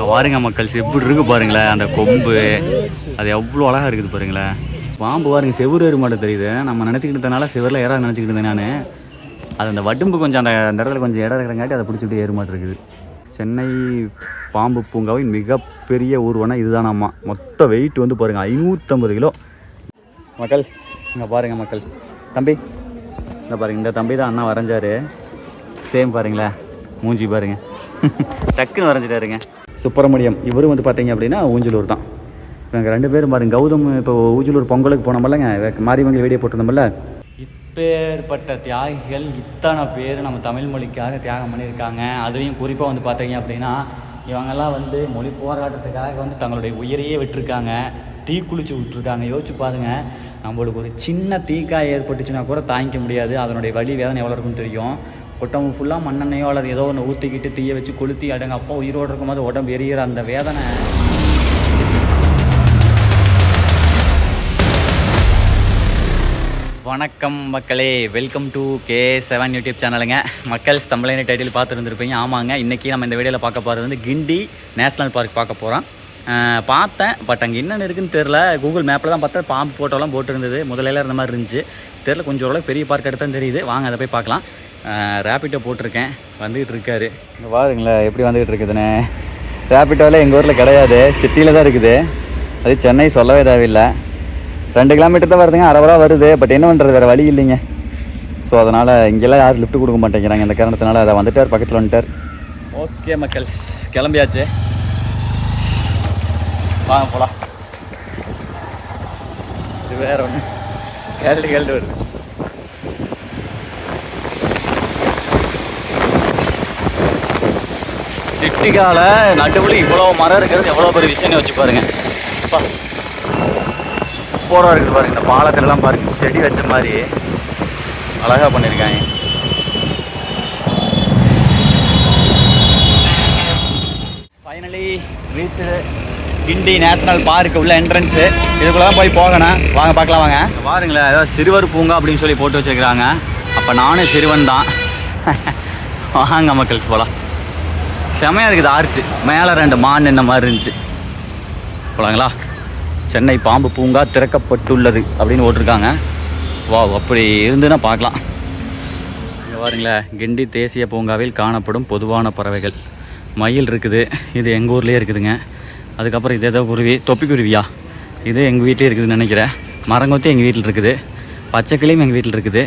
பாருங்க மக்கள், எப்படி இருக்கு பாருங்களேன் அந்த கொம்பு. அது எவ்வளோ அழகாக இருக்குது பாருங்களேன். பாம்பு பாருங்க, செவ்வறு ஏறு மாட்டேன் தெரியுது. நம்ம நினச்சிக்கிட்டதுனால செவரில் ஏறா நினச்சிக்கிட்டு இருந்தேன் நான். அது அந்த வடும்பு கொஞ்சம் அந்த இடத்துல கொஞ்சம் இடம் இருக்கிறங்காட்டி அதை பிடிச்சிட்டு ஏறு மாட்டேன் இருக்குது. சென்னை பாம்பு பூங்காவின் மிகப்பெரிய ஊர்வனம் இதுதான். அம்மா மொத்த வெயிட் வந்து பாருங்கள் 550 கிலோ. மக்கள்ஸ் இங்கே பாருங்கள் மக்கள்ஸ், தம்பி இந்த பாருங்கள், இந்த தம்பி தான் அண்ணா வரைஞ்சார். சேம் பாருங்களேன், மூஞ்சி பாருங்கள் டக்குன்னு வரைஞ்சிட்டாருங்க. சுப்பிரமணியம் இவரும் வந்து பார்த்தீங்க அப்படின்னா ஊஞ்சலூர் தான். இவங்க 2 பேரும் பாருங்க. கௌதம் இப்போ ஊஞ்சலூர் பொங்கலுக்கு போனோம்லங்க, மாரியவங்க வீடியோ போட்டிருந்தோம்ல. இப்பேற்பட்ட தியாகிகள் இத்தனை பேர் நம்ம தமிழ் மொழிக்காக தியாகம் பண்ணியிருக்காங்க. அதுலேயும் குறிப்பாக வந்து பார்த்தீங்க அப்படின்னா இவங்கெல்லாம் வந்து மொழி போராட்டத்துக்காக வந்து தங்களுடைய உயிரையே விட்டுருக்காங்க, தீக்குளிச்சு விட்டுருக்காங்க. யோசிச்சு பாருங்க, நம்மளுக்கு ஒரு சின்ன தீக்காய் ஏற்பட்டுச்சுன்னா கூட தாங்கிக்க முடியாது. அதனுடைய வலி வேதனை எவ்வளோ இருக்குன்னு தெரியும். உடம்பு ஃபுல்லாக மண்ணெண்ணையோ அல்லது ஏதோ ஒன்று ஊற்றிக்கிட்டு தீயை வச்சு கொளுத்தி அடங்க அப்போ உயிரோடு இருக்கும்போது உடம்பு எரியிற அந்த வேதனை. வணக்கம் மக்களே, வெல்கம் டு K7 யூடியூப் சேனலுங்க. மக்கள்ஸ் தமிழ் டைட்டில் பார்த்துருந்துருப்பீங்க. ஆமாங்க, இன்றைக்கி நம்ம இந்த வீடியோவில் பார்க்க போகிறது வந்து கிண்டி நேஷ்னல் பார்க் பார்க்க போகிறோம். பார்த்தேன், பட் அங்கே என்னென்ன இருக்குதுன்னு தெரில. கூகுள் மேப்பில் தான் பார்த்தா பாம்பு ஃபோட்டோலாம் போட்டுருந்தது. முதலையில் இருந்த மாதிரி இருந்துச்சு. தெரில, கொஞ்சம் ஓரளவு பெரிய பார்க் எடுத்தால் தெரியுது. வாங்க அதை போய் பார்க்கலாம். ரேப்பிட்டோ போட்டிருக்கேன், வந்துக்கிட்டு இருக்காரு. இங்கே பாருங்களேன் எப்படி வந்துக்கிட்டு இருக்குதுன்னு. ரேப்பிட்டோவில் எங்கள் ஊரில் கிடையாது, சிட்டியில் தான் இருக்குது. அது சென்னை சொல்லவே தேவையில்லை. 2 கிலோமீட்டர் தான் வருதுங்க, அரை வருது. பட் என்ன பண்ணுறது, வேறு வழி இல்லைங்க. ஸோ அதனால் இங்கெல்லாம் யாரும் லிஃப்ட் கொடுக்க மாட்டேங்கிறாங்க. இந்த காரணத்தினால அதை வந்துட்டார், பக்கத்தில் வந்துட்டார். ஓகே மக்கள், கிளம்பியாச்சு, வாங்க போகலாம். இது வேறு ஒன்று கேள்வி வருது. சிட்டிக்கால நடுவில் இவ்வளோ மரம் இருக்கிறது எவ்வளோ பெரிய விஷயம்னு வச்சு பாருங்க. சூப்பராக இருக்குது பாருங்க. இந்த பாலத்திலலாம் பாருங்க, செடி வச்ச மாதிரி அழகாக பண்ணியிருக்காங்க. ஃபைனலி ரீச் கிண்டி நேஷனல் பார்க் உள்ள என்ட்ரன்ஸு. இதுக்குள்ளே தான் போய் போகணும். வாங்க பார்க்கலாம் வாங்க. பாருங்களேன், ஏதாவது சிறுவர் பூங்கா அப்படின்னு சொல்லி போட்டு வச்சுருக்கிறாங்க. அப்போ நானும் சிறுவன் தான். வாங்க மக்கள்ஸ் போகலாம். செமையாக இருக்குது ஆர்ச்சு, மேலே 2 மான் இந்த மாதிரி இருந்துச்சு. போலாங்களா? சென்னை பாம்பு பூங்கா திறக்கப்பட்டுள்ளது அப்படின்னு போட்டிருக்காங்க. வா, அப்படி இருந்துன்னா பார்க்கலாம். இங்கே பாருங்களேன், கிண்டி தேசிய பூங்காவில் காணப்படும் பொதுவான பறவைகள். மயில் இருக்குது, இது எங்கள் ஊர்லேயே இருக்குதுங்க. அதுக்கப்புறம் இது ஏதோ குருவி, தொப்பிக்குருவியா, இது எங்கள் வீட்டிலே இருக்குதுன்னு நினைக்கிறேன். மரங்கொத்தி எங்கள் வீட்டில் இருக்குது. பச்சைக்கிளியும் எங்கள் வீட்டில் இருக்குது.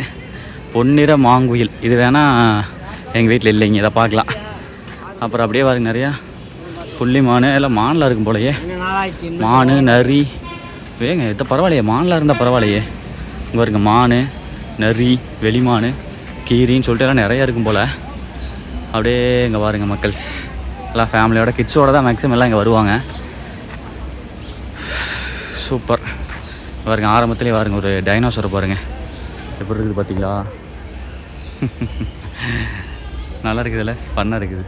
பொன்னிற மாங்குயில் இது வேணால் எங்கள் வீட்டில் இல்லைங்க, இதை பார்க்கலாம். அப்புறம் அப்படியே பாருங்க, நிறையா புள்ளி மான் எல்லாம் மானில் இருக்கும் போலையே. மான், நரி, வேங்க இது பரவாயில்லையே, மானில் இருந்தால் பரவாயில்லையே. இங்கே பாருங்க, மான், நரி, வெளிமான், கீரின்னு சொல்லிட்டு எல்லாம் நிறையா இருக்கும் போல். அப்படியே இங்கே பாருங்க மக்கள்ஸ், எல்லாம் ஃபேமிலியோட கிட்ஸோடு தான் மேக்ஸிமம் எல்லாம் இங்கே வருவாங்க. சூப்பர் பாருங்க. ஆரம்பத்துலேயே பாருங்க, ஒரு டைனோசர் பாருங்கள் எப்படி இருக்குது பார்த்தீங்களா? நல்லா இருக்குதுல்ல, ஃபன்னாக இருக்குது,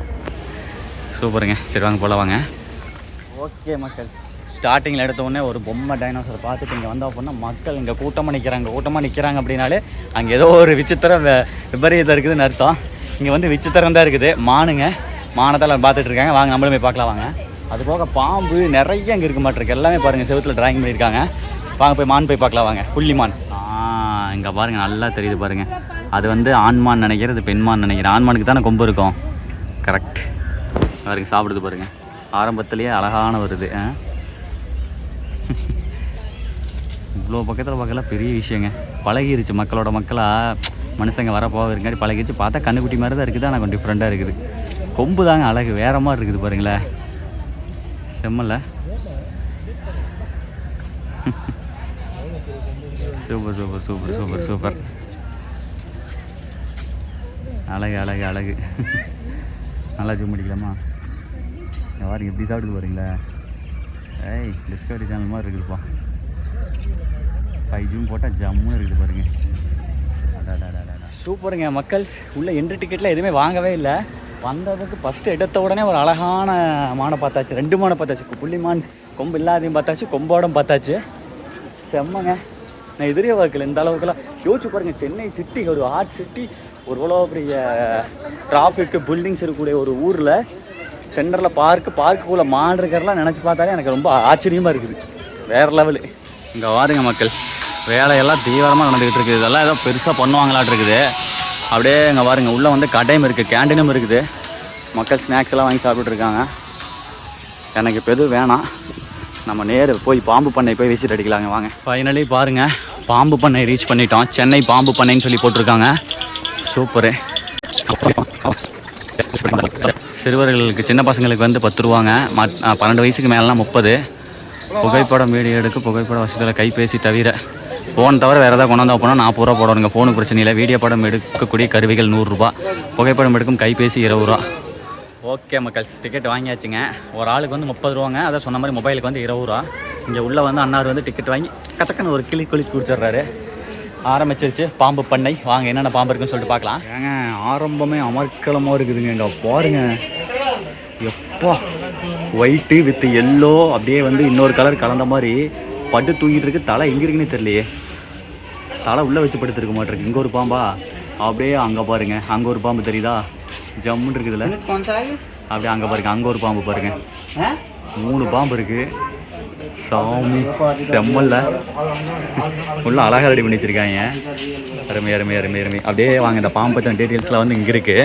சூப்பருங்க. சரி வாங்க போல வாங்க. ஓகே மக்கள், ஸ்டார்டிங்கில் எடுத்த உடனே ஒரு பொம்மை டைனோசரை பார்த்துட்டு இங்கே வந்தால் அப்படின்னா மக்கள் இங்கே கூட்டமாக நிற்கிறாங்க அப்படின்னாலே அங்கே ஏதோ ஒரு விசித்திரம் விபரீதம் இருக்குதுன்னு அர்த்தம். இங்கே வந்து விசித்திரம் தான் இருக்குது. மானுங்க, மானத்தெல்லாம் பார்த்துட்டு இருக்காங்க. வாங்க நம்மளுமே பார்க்கலாம் வாங்க. அது போக பாம்பு நிறைய அங்கே இருக்க மாட்டிருக்கு. எல்லாமே பாருங்கள் செவுத்தில் ட்ராயிங் பண்ணியிருக்காங்க. வாங்க போய் மான் போய் பார்க்கலாம் வாங்க. புள்ளிமான் இங்கே பாருங்கள், நல்லா தெரியுது பாருங்கள். அது வந்து ஆண்மான் நினைக்கிறேன், அது பெண்மான் நினைக்கிறேன். ஆண்மானுக்கு தானே கொம்பு இருக்கும், கரெக்ட். பாருங்க சாப்பிடுது பாருங்கள், ஆரம்பத்துலேயே அழகான வருது. இவ்வளோ பக்கத்தில் பார்க்கலாம் பெரிய விஷயங்க. பழகிருச்சு, மக்களோட மக்களாக மனுஷங்க வரப்போக இருக்காடி பழகிருச்சு. பார்த்தா கண்ணுக்குட்டி மாதிரி தான் இருக்குது, ஆனால் கொஞ்சம் டிஃப்ரெண்ட்டாக இருக்குது. கொம்பு தாங்க அழகு, வேறு மாதிரி இருக்குது பாருங்களேன். செம்மல்ல, super super super super super. அழகு அழகு அழகு. நல்லா ஜூம் பண்ணிக்கலாமா? பாருங்க எப்படி சாப்பிடுது பாருங்களா. ஏய், டிஸ்கவரி சேனல் மாதிரி இருக்குதுப்பா. 5 ஜூம் போட்டால் ஜம்முன்னு இருக்குது பாருங்க. சூப்பருங்க மக்கள்ஸ். உள்ள என்ட்ரி டிக்கெட்டில் எதுவுமே வாங்கவே இல்லை. வந்ததுக்கு ஃபஸ்ட்டு எடுத்த உடனே ஒரு அழகான மானை பார்த்தாச்சு, 2 மானை பார்த்தாச்சு. புள்ளிமான் கொம்பு இல்லாதையும் பார்த்தாச்சு, கொம்போடம் பார்த்தாச்சு. செம்மங்க. நான் எதிரே பார்க்கல இந்த அளவுக்குலாம். யோசிச்சு பாருங்கள், சென்னை சிட்டி ஒரு ஆர்ட் சிட்டி, ஒரு இவ்வளோ பெரிய டிராஃபிக்கு பில்டிங்ஸ் இருக்கக்கூடிய ஒரு ஊரில் சென்டரில் பார்க்குக்குள்ளே மாடு இருக்கிறலாம் நினச்சி பார்த்தாலே எனக்கு ரொம்ப ஆச்சரியமாக இருக்குது. வேறு லெவலு. இங்கே வாருங்க மக்கள், வேலையெல்லாம் தீவிரமாக நடந்துக்கிட்டு இருக்குது. இதெல்லாம் ஏதோ பெருசாக பண்ணுவாங்களாட்டு இருக்குது. அப்படியே இங்கே பாருங்க, உள்ளே வந்து கடையும் இருக்குது, கேண்டீனும் இருக்குது. மக்கள் ஸ்நாக்ஸ் எல்லாம் வாங்கி சாப்பிட்டுருக்காங்க. எனக்கு இப்போ எதுவும் வேணாம், நம்ம நேரு போய் பாம்பு பண்ணை போய் விசிட் அடிக்கலாங்க வாங்க. ஃபைனலி பாருங்கள், பாம்பு பண்ணை ரீச் பண்ணிட்டோம். சென்னை பாம்பு பண்ணைன்னு சொல்லி போட்டிருக்காங்க. சூப்பரு. சிறுவர்களுக்கு சின்ன பசங்களுக்கு வந்து 10 ரூபாங்க, 12 வயசுக்கு மேலாம் 30. புகைப்படம் வீடியோ எடுக்க புகைப்பட வசதியில் கைபேசி தவிர ஃபோன் தவிர வேறு ஏதாவது கொண்டாந்து போனால் 40 ரூபா போடுவாங்க. ஃபோனுக்கு பிரச்சனை இல்லை. வீடியோ படம் எடுக்கக்கூடிய கருவிகள் 100 ரூபா, புகைப்படம் எடுக்கும் கைபேசி 20 ரூபா. ஓகே மக்கள், டிக்கெட் வாங்கியாச்சுங்க. ஒரு ஆளுக்கு வந்து 30 ரூபாங்க. அதை சொன்ன மாதிரி மொபைலுக்கு வந்து 20 ரூபா. இங்கே உள்ளே வந்து அண்ணார் வந்து டிக்கெட் வாங்கி கச்சக்கன்னு ஒரு கிளி குடிச்சிடுறாரு. ஆரம்பிச்சிருச்சு பாம்பு பண்ணை. வாங்க என்னென்ன பாம்பு இருக்குன்னு சொல்லிட்டு பார்க்கலாம். ஏங்க ஆரம்பமே அமர்க்கலமாக இருக்குதுங்க. இங்கே பாருங்க, எப்பா ஒயிட்டு வித் எல்லோ அப்படியே வந்து இன்னொரு கலர் கலந்த மாதிரி பட்டு தூங்கிட்டு இருக்கு. தலை எங்கே இருக்குன்னு தெரியலையே. தலை உள்ளே வச்சு படுத்துருக்க மாட்டிருக்கு. இங்கே ஒரு பாம்பா, அப்படியே அங்கே பாருங்க, அங்கே ஒரு பாம்பு தெரியுதா, ஜம்முன்னு இருக்குதுல்ல. அப்படியே அங்கே பாருங்க, அங்கே ஒரு பாம்பு பாருங்க. 3 பாம்பு இருக்குது. சாமி செம்மல்ல உள்ள அழகாக ரெடி பண்ணி வச்சுருக்காங்க. அருமை அருமை அருமை அருமை. அப்படியே வாங்க, இந்த பாம்பு பற்றின டீட்டெயில்ஸ்லாம் வந்து இங்கே இருக்குது,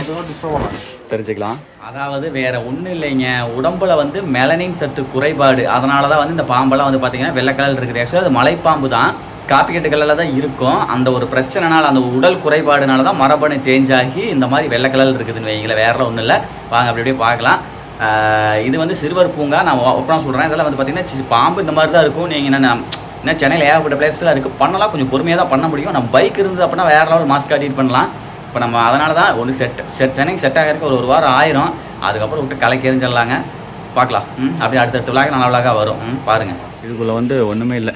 தெரிஞ்சுக்கலாம். அதாவது வேறு ஒன்றும் இல்லைங்க, உடம்புல வந்து மெலனின் சத்து குறைபாடு. அதனால தான் வந்து இந்த பாம்பெல்லாம் வந்து பார்த்திங்கன்னா வெள்ளை கலர் இருக்குது. ஆக்சுவலாக அது மலைப்பாம்பு தான், காப்பி கட்டு கலரில் தான் இருக்கும். அந்த ஒரு பிரச்சனைனால, அந்த உடல் குறைபாடுனால தான் மரபணு சேஞ்ச் ஆகி இந்த மாதிரி வெள்ளை கலர் இருக்குதுன்னு வைங்களேன். வேறெல்லாம் ஒன்றும் இல்லை. வாங்க அப்படி அப்படியே பார்க்கலாம். இது வந்து சிறுவர் பூங்கா. நான் அப்புறம் சொல்கிறேன். இதெல்லாம் வந்து பார்த்திங்கன்னா பாம்பு இந்த மாதிரி தான் இருக்கும். நீங்கள் என்ன சென்னையில் ஏகப்பட்ட பிளேஸ்லாம் இருக்குது, பண்ணலாம். கொஞ்சம் பொறுமையாக தான் பண்ண முடியும். நம்ம பைக் இருந்தது அப்படின்னா வேறு லெவல் மாஸ்க் காட்டிட்டு பண்ணலாம். இப்போ நம்ம அதனால தான் ஒன்று சென்னைக்கு செட் ஆகிறதுக்கு ஒரு வாரம் ஆயிரும். அதுக்கப்புறம் விட்டு கலைக்கு எரிஞ்சிடலாங்க. பார்க்கலாம். அப்படியே அடுத்தடுத்த விழாக நல்ல விழாக வரும். பாருங்கள், இதுக்குள்ளே வந்து ஒன்றுமே இல்லை.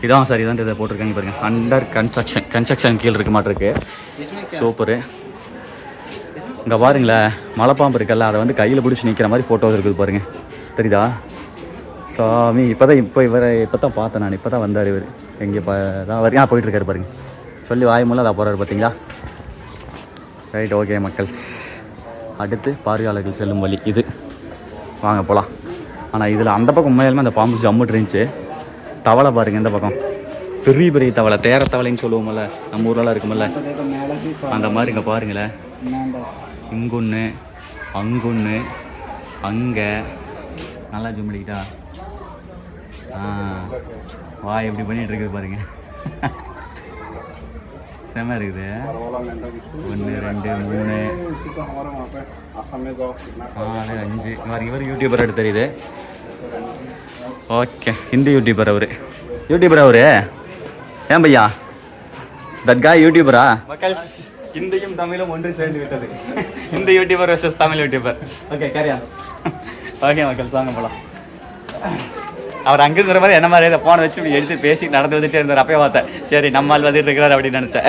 இதான் சரி தான் இதை போட்டிருக்காங்க பாருங்கள். அண்டர் கன்ஸ்ட்ரக்ஷன் கீழே இருக்க மாட்டிருக்கு. சூப்பரு. இங்கே பாருங்களேன், மலைப்பாம்பு இருக்குல்ல, அதை வந்து கையில் பிடிச்சி நிற்கிற மாதிரி ஃபோட்டோஸ் இருக்குது பாருங்கள், தெரியுதா? சாமி இப்போ தான் பார்த்தேன் நான். இப்போ தான் வந்தார் இவர். எங்கே தான் வரைக்கும் போயிட்டுருக்காரு பாருங்கள். சொல்லி வாய்மூலம் அதை போகிறாரு பார்த்தீங்களா? ரைட், ஓகே மக்கள். அடுத்து பார்வையாளர்கள் செல்லும் வழி இது. வாங்க போகலாம். ஆனால் இதில் அந்த பக்கம் உண்மையிலுமே அந்த பாம்பு ஜம்முட்டு இருந்துச்சு. தவளை பாருங்கள், இந்த பக்கம் பெரிய பெரிய தவளை, தேர தவளைன்னு சொல்லுவோம்ல, நம்ம ஊரெலாம் இருக்குமில்ல, அந்த மாதிரி இங்கே பாருங்களேன். இங்கொன்று, அங்கொன்று, அங்கே நல்லா ஜூம் பண்ணிக்கிட்டா. வாய் எப்படி பண்ணிகிட்டு இருக்குது பாருங்க. செம்ம இருக்குது. 1 2 3 4 5. இவர் யூடியூபர் எடுத்து தெரியுது. ஓகே, ஹிந்தி யூடியூபர் அவரு. யூடியூபர் அவரு ஏன் பையா? தட் காய் யூடியூபரா? மக்கள்ஸ், ஹிந்தியும் தமிழும் ஒன்று சேர்ந்து விட்டது. Hindi YouTuber versus Tamil YouTuber. Okay, கேரியா. ஓகே மக்கள், வாங்க போகலாம். அவர் அங்கே இருக்கிற மாதிரி என்ன மாதிரி இதை ஃபோனை வச்சு இப்படி எடுத்து பேசி நடந்து வந்துட்டே இருந்தார். அப்பயே பார்த்தேன், சரி நம்மால் வந்துட்டு இருக்கிறார் அப்படின்னு நினச்சேன்.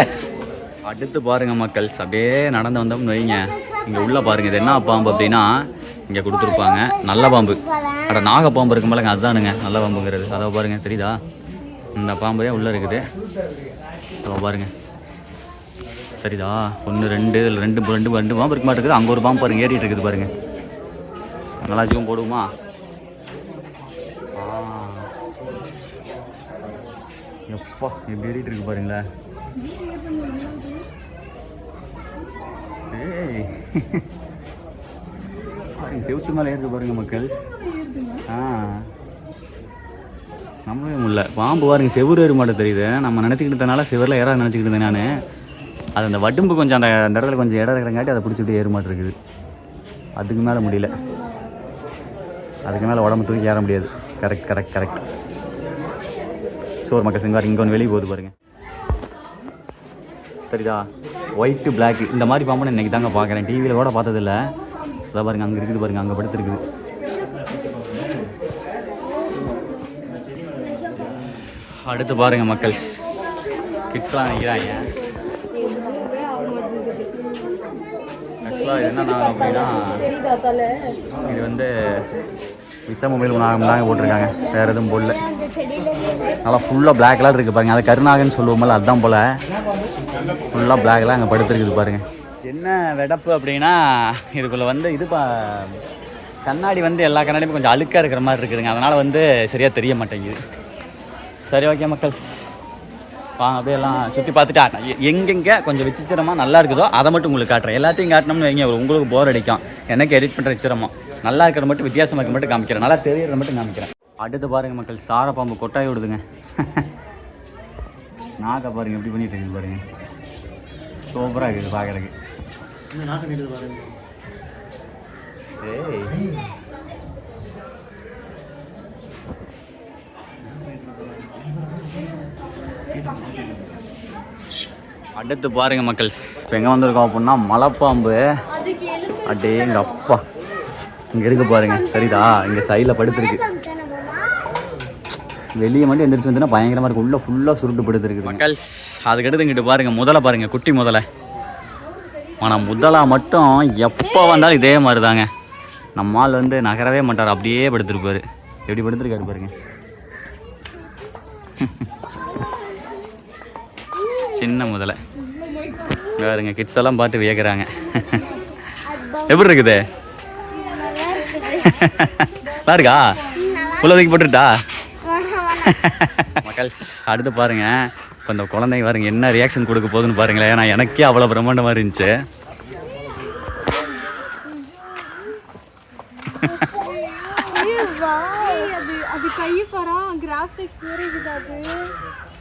அடுத்து பாருங்கள் மக்கள், அப்படியே நடந்து வந்தோம்னு வைங்க. இங்கே உள்ளே பாருங்கள், இது என்ன பாம்பு அப்படின்னா இங்கே கொடுத்துருப்பாங்க. நல்ல பாம்பு. அட நாகப்பாம்பு இருக்கும் போலங்க, அதுதானுங்க நல்ல பாம்புங்கிறது. அதை பாருங்கள், தெரியுதா? இந்த பாம்பு தான் உள்ளே இருக்குது. அதை பாருங்கள், சரிதா? 1 2 2 பாம்பு இருக்க மாட்டேங்குது. அங்கே ஒரு பாம்பு பாருங்கள் ஏறிட்டு இருக்குது பாருங்கள். நல்லா ஜூம் போடுவோமா? எப்பா எப்படி ஏறிட்டு இருக்கு பாருங்களேன். ஏய் பாருங்க, செவுத்து மேலே ஏறுது பாருங்க மக்கள். நம்பவே முடியல. பாம்பு பாருங்க, செவுறு ஏறு மாட்டேன் தெரியுது. நம்ம நினச்சிக்கிட்டதுனால செவரில் ஏறாது நினச்சிக்கிட்டு இருந்தேன் நான். அது அந்த வடும்பு கொஞ்சம் அந்த இடத்துல கொஞ்சம் இடம் இருக்கிறங்காட்டி அதை பிடிச்சிட்டு ஏற மாட்டேருக்குது. அதுக்கு மேலே முடியல. அதுக்கு மேலே உடம்பு தூக்கி ஏற முடியாது. கரெக்ட். சோறு மக்கள் செங்கார் இங்கே ஒன்று வெளியே போகுது பாருங்கள், சரிதா? ஒயிட்டு பிளாக்கு இந்த மாதிரி பாம்பு இன்றைக்கி தாங்க பார்க்குறேன். டிவியில் கூட பார்த்ததில்ல. அதான் பாருங்கள், அங்கே இருக்குது பாருங்கள், அங்கே படுத்துருக்குது. அடுத்து பாருங்கள் மக்கள், கிட்ஸ்லாம் நிற்கிறாங்க. ஆக்சுவலாக என்னென்ன அப்படின்னா, இது வந்து விசா மொபைல் நாங்கள் போட்டிருக்காங்க, வேறு எதுவும் போடல. நல்லா ஃபுல்லாக பிளாக் கலர் இருக்குது பாருங்கள். அது கருநாகன்னு சொல்லுவோம்ல, அதுதான் போல். ஃபுல்லாக பிளாக்லாம் அங்கே படுத்துருக்குது பாருங்கள். என்ன வெடப்பு அப்படின்னா இதுக்குள்ளே வந்து கண்ணாடி வந்து எல்லா கண்ணாடியும் கொஞ்சம் அழுக்காக இருக்கிற மாதிரி இருக்குதுங்க. அதனால் வந்து சரியாக தெரிய மாட்டேங்குது. சரி ஓகே மக்கள், வாங்க அப்படியே எல்லாம் சுற்றி பார்த்துட்டு எங்கெங்கே கொஞ்சம் விசித்திரமாக நல்லா இருக்குதோ அதை மட்டும் உங்களுக்கு காட்டுறேன். எல்லாத்தையும் காட்டினோம்னு வைங்க உங்களுக்கு போர் அடிக்கும். எனக்கு எடிட் பண்ணுற சிரமம். நல்லா இருக்கிறத மட்டும் வித்தியாசமாக இருக்க மட்டும் காமிக்கிறேன், நல்லா தெரியறத மட்டும் காமிக்கிறேன். அடுத்து பாருங்கள் மக்கள், சார பாம்பு கொட்டாய் விடுதுங்க. நாக்கை பாருங்கள் எப்படி பண்ணிட்டு இருக்குது பாருங்கள், சூப்பராக இருக்குது பார்க்குறதுக்கு. ஏய் அடுத்து பாருங்க மக்கள், இப்போ எங்கே வந்திருக்கோம் அப்படின்னா மலைப்பாம்பு. அடே எங்கள் அப்பா இங்கே இருக்கு பாருங்க, சரிதா? இங்கே சைடில் படுத்துருக்கு. வெளியே மட்டும் எந்திரிச்சு வந்துன்னா பயங்கரமாக இருக்குது, உள்ளே ஃபுல்லாக சுருட்டு படுத்துருக்கு மக்கள். அதுக்கடுத்து இங்கிட்டு பாருங்கள் முதலை பாருங்கள், குட்டி முதலை. ஆனால் முதலா மட்டும் எப்போ வந்தாலும் இதே மாதிரி தாங்க. நம்மால் வந்து நகரவே மாட்டார், அப்படியே படுத்துருப்பார். எப்படி படுத்துருக்காரு பாருங்க. சின்ன முதலை பாருங்க, கிட்ஸ் எல்லாம் பார்த்து வியக்கிறாங்க. எப்படி இருக்குது? நல்லா இருக்கா? புள்ளதைக்கு போட்டுட்டா மக்கள். அடுத்து பாருங்க, இப்போ இந்த குழந்தைங்க பாருங்க என்ன ரியாக்ஷன் கொடுக்க போகுதுன்னு பாருங்களேன். ஏன்னா எனக்கே அவ்வளோ பிரம்மாண்டமாக இருந்துச்சு.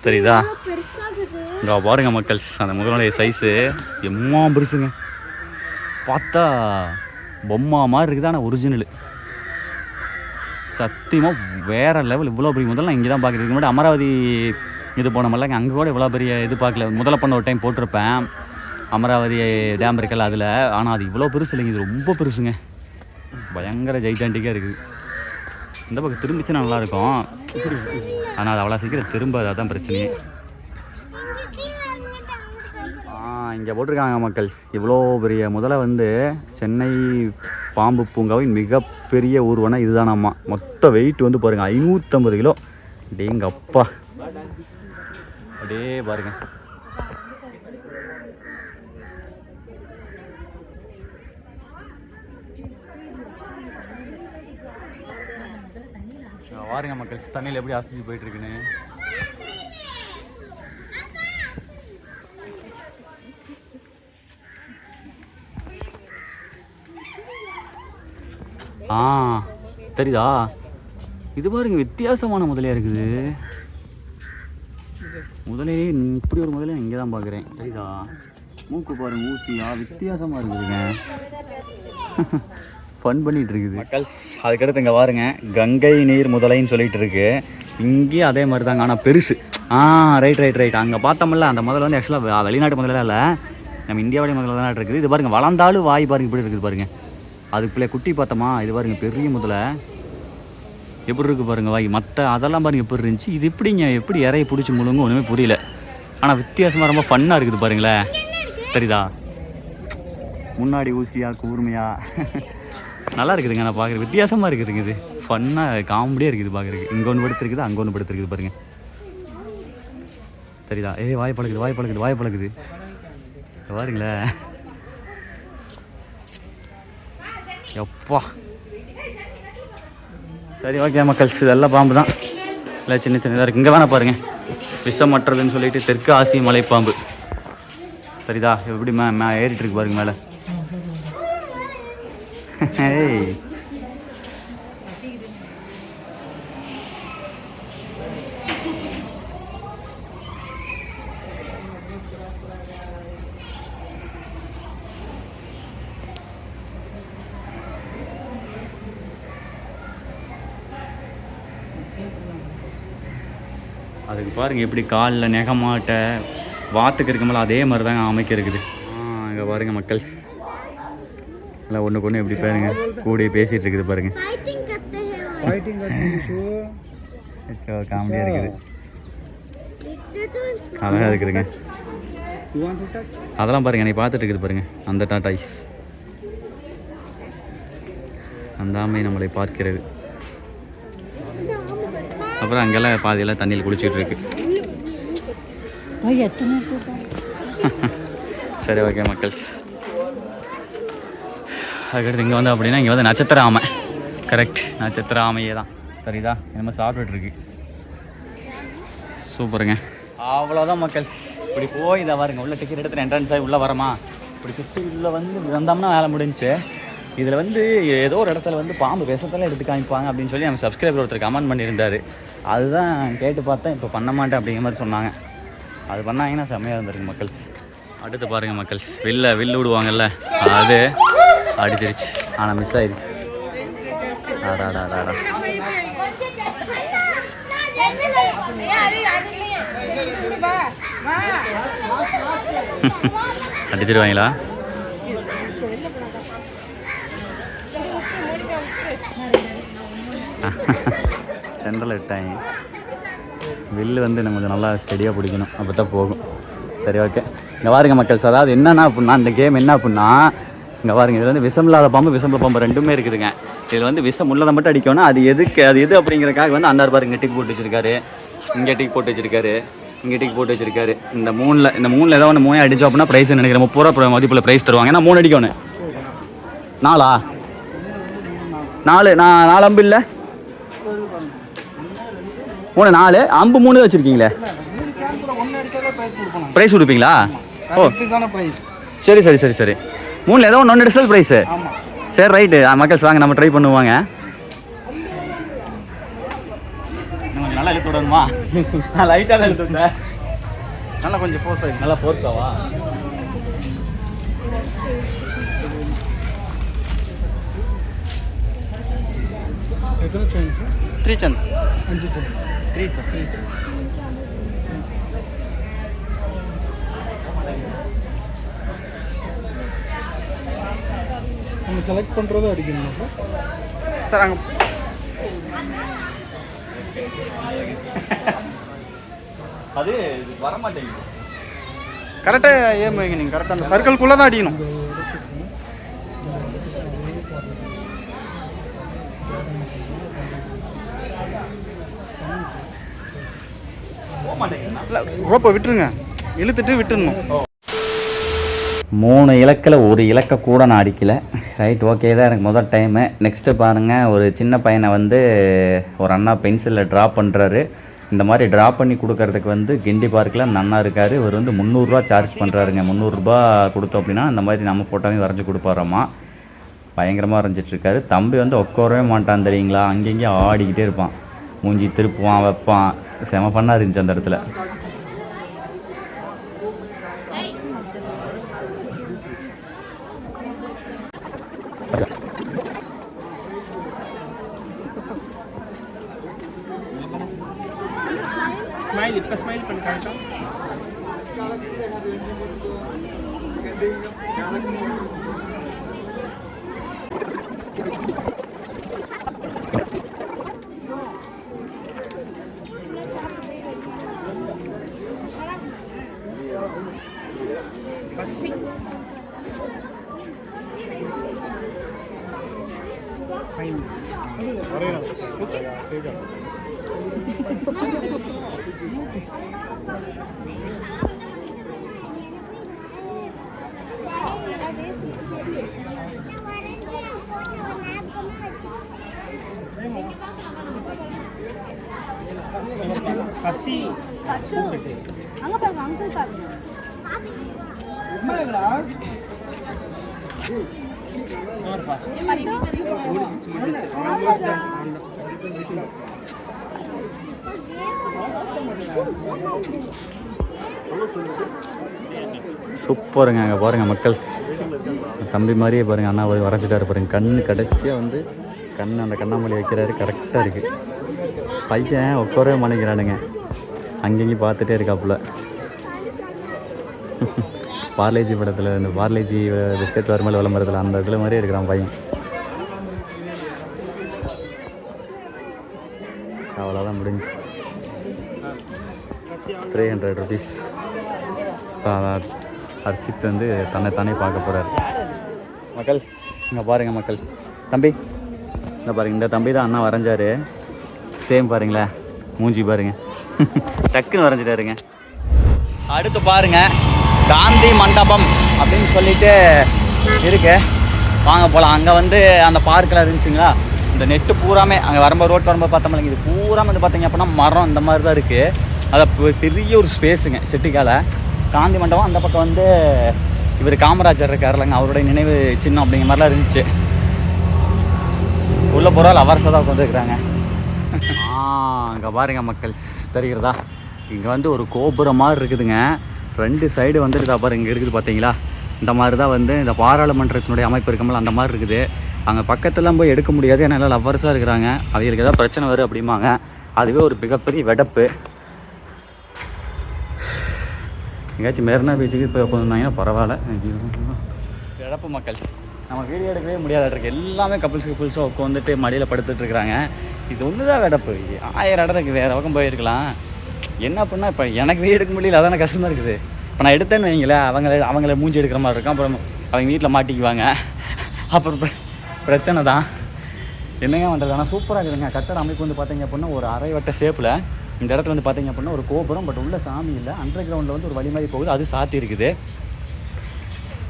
தெரியுதா? இங்கே பாருங்க மக்கள், அந்த முதலுடைய சைஸு எம்மா பெருசுங்க. பார்த்தா பொம்மா மாதிரி இருக்குது, ஆனால் ஒரிஜினலு சத்தியமாக வேறு லெவல். இவ்வளோ பெரிய முதல்ல இங்கே தான் பார்க்குறதுக்கு முன்னாடி அமராவதி இது போனோம்ல, அங்கே கூட இவ்வளோ பெரிய இது பார்க்கல. முதல்ல பண்ண ஒரு டைம் போட்டிருப்பேன், அமராவதி டேம் இருக்கல அதில். ஆனால் அது இவ்வளோ பெருசு இல்லைங்க, இது ரொம்ப பெருசுங்க, பயங்கர ஜெய்ஜாண்டிக்காக இருக்குது. இந்த பக்கம் திரும்பிச்சுன்னா நல்லாயிருக்கும், ஆனால் அது அவ்வளோ சீக்கிரம் திரும்பாது, அதான் பிரச்சனையே. இங்கே போட்டிருக்காங்க மக்கள், இவ்வளோ பெரிய முதல்ல வந்து சென்னை பாம்பு பூங்காவின் மிகப்பெரிய ஊர்வனம் இதுதானாம்மா. மொத்த வெயிட் வந்து பாருங்கள் 550 கிலோ. அப்படிங்க அப்பா, அப்படியே பாருங்க. பாருங்க மக்கள், தண்ணியில் எப்படி அசைஞ்சு போயிட்டு இருக்குன்னு. தெரியுதா? இது பாருங்க வித்தியாசமான முதலையா இருக்குது. முதலையே இப்படி ஒரு முதலையை இங்கே தான் பார்க்குறேன், தெரியுதா? மூக்கு பாருங்க ஊசியா, வித்தியாசமாக இருக்குதுங்க. ஃபன் பண்ணிகிட்டு இருக்குது மக்கள். அதுக்கடுத்து இங்கே பாருங்க, கங்கை நீர் முதலைன்னு சொல்லிட்டு இருக்கு. இங்கேயும் அதே மாதிரி தாங்க, ஆனால் பெருசு. ரைட். அங்கே பார்த்தோம்ல அந்த முதல்ல வந்து ஆக்சுவலாக வெளிநாட்டு முதல்ல இல்லை, நம்ம இந்தியாவுடைய முதல்ல தான் இருக்குது. இது பாருங்கள் வளர்ந்தாலும் வாய் பாருங்க இப்படி இருக்குது பாருங்க. அதுக்குள்ளே குட்டி பார்த்தோமா, இது பாருங்க பெரிய முதலை எப்படி இருக்குது பாருங்கள் வாய். மற்ற அதெல்லாம் பாருங்கள் எப்படி இருந்துச்சு, இது எப்படிங்க எப்படி இறையை பிடிச்சி முழுங்க ஒன்றுமே புரியல. ஆனால் வித்தியாசமாக ரொம்ப ஃபன்னாக இருக்குது பாருங்களேன், தெரியுதா? முன்னாடி ஊசியா கூர்மையா நல்லா இருக்குதுங்க. நான் பார்க்குறேன் வித்தியாசமாக இருக்குதுங்க, இது ஃபன்னாக காமெடியாக இருக்குது பார்க்குறதுக்கு. இங்கே ஒன்று படுத்துருக்குது, அங்கே ஒன்று படுத்துருக்குது பாருங்கள், தெரியுதா? வாய் பழகுது பாருங்களேன். எப்பா சரி ஓகே மக்கள், இதெல்லாம் பாம்பு தான், இல்லை சின்ன சின்னதாக இருக்குது. இங்கே வேணா பாருங்கள், விஷமற்றதுன்னு சொல்லிட்டு தெற்கு ஆசிய மலைப்பாம்பு, தெரியுதா? எப்படி ஏறிட்டு இருக்கு பாருங்க மேலே. அதுக்கு பாருங்கள் எப்படி காலில் நெகமாட்ட வாத்துக்கு இருக்கும்போது அதே மாதிரி தாங்க அமைக்க இருக்குது. இங்கே பாருங்கள் மக்கள், இல்லை ஒன்றுக்கு ஒன்று எப்படி பாருங்க கூட பேசிகிட்டு இருக்குது பாருங்கள். காமெடியாக இருக்குது, அழகாக இருக்குதுங்க. அதெல்லாம் பாருங்கள், நீ பார்த்துட்டு இருக்குது பாருங்கள் அந்த டாடாய்ஸ், அந்த ஆமை நம்மளை பார்க்கிறது. அப்புறம் அங்கெல்லாம் பாதியெல்லாம் தண்ணியில் குளிச்சுட்டு இருக்கு. சரி ஓகே மக்கள். அதுக்கடுத்து இங்கே வந்து அப்படின்னா இங்கே வந்து நட்சத்திர ஆமை. கரெக்ட், நட்சத்திர ஆமையே தான். சரிதா, என்னமோ சாப்பிட்டுருக்கு. சூப்பருங்க. அவ்வளோதான் மக்கள். இப்படி போய் இதை பாருங்க, உள்ள டிக்கெட் எடுத்துகிட்டு என்ட்ரன்ஸ் ஆகி உள்ளே வரமா, இப்படி சுற்றி உள்ளே வந்து வந்தோம்னா வேலை முடிஞ்சு. இதில் வந்து ஏதோ ஒரு இடத்துல வந்து பாம்பு விஷத்தெல்லாம் எடுத்து காமிப்பாங்க அப்படின்னு சொல்லி நம்ம சப்ஸ்கிரைபர் ஒருத்தர் கமெண்ட் பண்ணியிருந்தார். அதுதான் கேட்டு பார்த்தேன். இப்போ பண்ண மாட்டேன் அப்படிங்கிற மாதிரி சொன்னாங்க. அது பண்ணாங்கன்னா செம்மையாக இருந்திருக்கு மக்கள். அடுத்து பாருங்கள் மக்கள், வில்லு விடுவாங்கல்ல, அது அடிச்சிருச்சு. ஆனால் மிஸ் ஆயிடுச்சு. ஆடாடாடா அடிச்சிருவாங்களா? சென்ட்ரல் விட்டாங்க. வில்லு வந்து நம்ம கொஞ்சம் நல்லா ஸ்டெடியாக பிடிக்கணும், அப்போ தான் போகும். சரி ஓகே. இங்கே பாருங்க மக்கள்ஸ், அதாவது என்னென்னா அப்படின்னா இந்த கேம் என்ன அப்படின்னா, இங்கே பாருங்க, இதில் வந்து விஷம் இல்லாத பாம்பு விஷம் பாம்பு ரெண்டுமே இருக்குதுங்க. இதில் வந்து விஷம் உள்ளதை மட்டும் அடிக்கணும். அது எது அப்படிங்கிறக்காக வந்து அண்ணார் பாருங்க டிக் போட்டு வச்சிருக்காரு, இங்கே டிக் போட்டு வச்சிருக்காரு, இங்கே டிக் போட்டு வச்சிருக்காரு. இந்த மூணில் ஏதோ ஒன்று 3 அடிச்சோம் அப்படின்னா ப்ரைஸ் நினைக்கிறேன் 30 ரூபா மதிப்பில் ப்ரைஸ் தருவாங்க. ஏன்னா 3 அடிக்கணும். 4 அம்பு இல்லை, 4 அம்பு 3 வச்சுருக்கீங்களே, ப்ரைஸ் கொடுப்பீங்களா? ஓ சரி சரி சரி சரி. 3 ஏதோ ஒன்று அடிச்சல் ப்ரைஸு. சரி ரைட்டு மக்கள்ஸ், வாங்க நம்ம ட்ரை பண்ணுவாங்க. நல்லா இழுத்து விடணுமா? நான் லைட்டாக தான் இழுத்து விட்டேன். நல்லா கொஞ்சம் ஃபோர்ஸ் ஆகிடும். நல்லா ஃபோர்ஸாவா? எத்தனை சான்ஸ்? 3 சான்ஸ். 5 சான்ஸ். 3 சார். நம்ம செலக்ட் பண்ணுறதும் அடிக்கணுமா சார்? சார் அங்கே அது வரமாட்டேங்குது. கரெக்டாக ஏம் வைங்க. நீங்கள் கரெக்டாக அந்த சர்க்கிள்குள்ளே தான் அடிக்கணும். ரோப்பை விட்டுருங்க, இழுத்துட்டு விட்டுடணும். 3 இலக்கில் ஒரு இலக்க கூட நான் அடிக்கலை. ரைட் ஓகே தான், எனக்கு முதல் டைமு. நெக்ஸ்ட்டு பாருங்கள், ஒரு சின்ன பையனை வந்து ஒரு அண்ணா பென்சிலில் ட்ரா பண்ணுறாரு. இந்த மாதிரி ட்ரா பண்ணி கொடுக்கறதுக்கு வந்து கிண்டி பார்க்கில் நன்னா இருக்கார். இவர் வந்து 300 ரூபா சார்ஜ் பண்ணுறாருங்க. 300 ரூபா கொடுத்தோம் அப்படின்னா இந்த மாதிரி நம்ம ஃபோட்டோவையும் வரைஞ்சி கொடுப்பாராம்மா. பயங்கரமாக வரைஞ்சிட்ருக்காரு. தம்பி வந்து உட்காரவே மாட்டான் தெரியுங்களா, அங்கேயும் ஆடிக்கிட்டே இருப்பான், மூஞ்சி திருப்புவான் வைப்பான். செம ஃபன்னாக இருந்துச்சு அந்த இடத்துல. ஸ்மைல் இப்போ ஸ்மைல் பண்ணி காட்டோம். அங்க பாருங்க, அங்கிள் பாருங்க. சூப்பருங்க. அங்கே பாருங்கள் மக்கள், தம்பி மாதிரியே பாருங்கள், அண்ணா வரைஞ்சிட்டாரு பாருங்க. கடைசியாக வந்து அந்த கண்ணாமொழி வைக்கிறாரு. கரெக்டாக இருக்குது. பையன் உட்காரவே மாட்டேங்கிறானுங்க, அங்கேயும் பார்த்துட்டே இருக்காப்புல. பார்லேஜி படத்தில் இந்த பார்லேஜி பிஸ்கட் வருமல் விளம்பரத்தில் அந்த இதில் மாதிரியே இருக்கிறான் பையன். அவ்வளோதான் முடிஞ்சு. 300 rupees. ஹர்ஷித் வந்து தன்னைத்தானே பார்க்க போகிறார். மக்கள்ஸ் இங்கே பாருங்கள் மக்கள்ஸ், தம்பி இங்கே பாருங்கள், இந்த தம்பி தான் அண்ணா வரைஞ்சார். சேம் பாருங்களேன், மூஞ்சி பாருங்கள், டக்குன்னு வரைஞ்சிட்டாருங்க. அடுத்து பாருங்கள், காந்தி மண்டபம் அப்படின்னு சொல்லிட்டு இருக்கு. வாங்க போகலாம். அங்கே வந்து அந்த பார்க்கில் இருந்துச்சுங்களா, இந்த நெட்டு பூராமே அங்கே வரும்போது ரோட் வரும்போது பார்த்தோம்ல, இது பூராமே வந்து பார்த்தீங்க அப்படின்னா மரம் இந்த மாதிரி தான் இருக்குது. அது பெரிய ஒரு ஸ்பேஸுங்க செட்டிக்கால. காந்தி மண்டபம் அந்த பக்கம் வந்து இவர் காமராஜர் இருக்காருலங்க, அவருடைய நினைவு சின்னம் அப்படிங்கிற மாதிரிலாம் இருந்துச்சு. உள்ள போகிறால் அவரசை தான் உட்காந்துருக்குறாங்க. இங்கே பாருங்க மக்கள், தெரிகிறதா? இங்கே வந்து ஒரு கோபுரம் மாதிரி இருக்குதுங்க. 2 சைடு வந்துட்டு தான் பாருங்க, இங்கே இருக்குது பார்த்தீங்களா? இந்த மாதிரி தான் வந்து இந்த பாராளுமன்றத்தினுடைய அமைப்பு இருக்கும்போது அந்த மாதிரி இருக்குது. அங்கே பக்கத்துலாம் போய் எடுக்க முடியாது, ஏன்னா எல்லாம் லவ்வர்ஸாக இருக்கிறாங்க. அவங்களுக்கு ஏதாவது பிரச்சனை வரும் அப்படிம்பாங்க. அதுவே ஒரு மிகப்பெரிய வெடப்பு. எங்கேயாச்சும் மெரினா பீச்சுக்கு இப்போ உட்காந்துருந்தாங்கன்னா பரவாயில்ல. வெடப்பு மக்கள், நம்ம வீடியோ எடுக்கவே முடியாத இருக்குது. எல்லாமே கப்புள்ஸாக உட்காந்துட்டு மடியில் படுத்துட்ருக்குறாங்க. இது ஒன்று தான் வெடப்பு. 1000 இடம் இருக்குது, வேறு பக்கம் போயிருக்கலாம். என்ன அப்படின்னா இப்போ எனக்கு வீடு எடுக்க முடியல, அதான கஷ்டமாக இருக்குது. இப்போ நான் எடுத்தேன்னு வைங்களேன், அவங்கள மூஞ்சி எடுக்கிற மாதிரி இருக்கும். அப்புறம் அவங்க வீட்டில் மாட்டிக்குவாங்க. அப்புறம் பிரச்சனை தான். என்னங்க பண்ணுறது? ஆனால் சூப்பராக இருக்குதுங்க. கட்டட அமைப்பு வந்து பார்த்தீங்க அப்படின்னா ஒரு அரை வட்ட ஷேப்பில் இந்த இடத்துல வந்து பார்த்தீங்க அப்படின்னா ஒரு கோபுரம், பட் உள்ள சாமி இல்லை. அண்டர் கிரவுண்டில் வந்து ஒரு வழி மாதிரி போகுது, அது சாத்தி இருக்குது.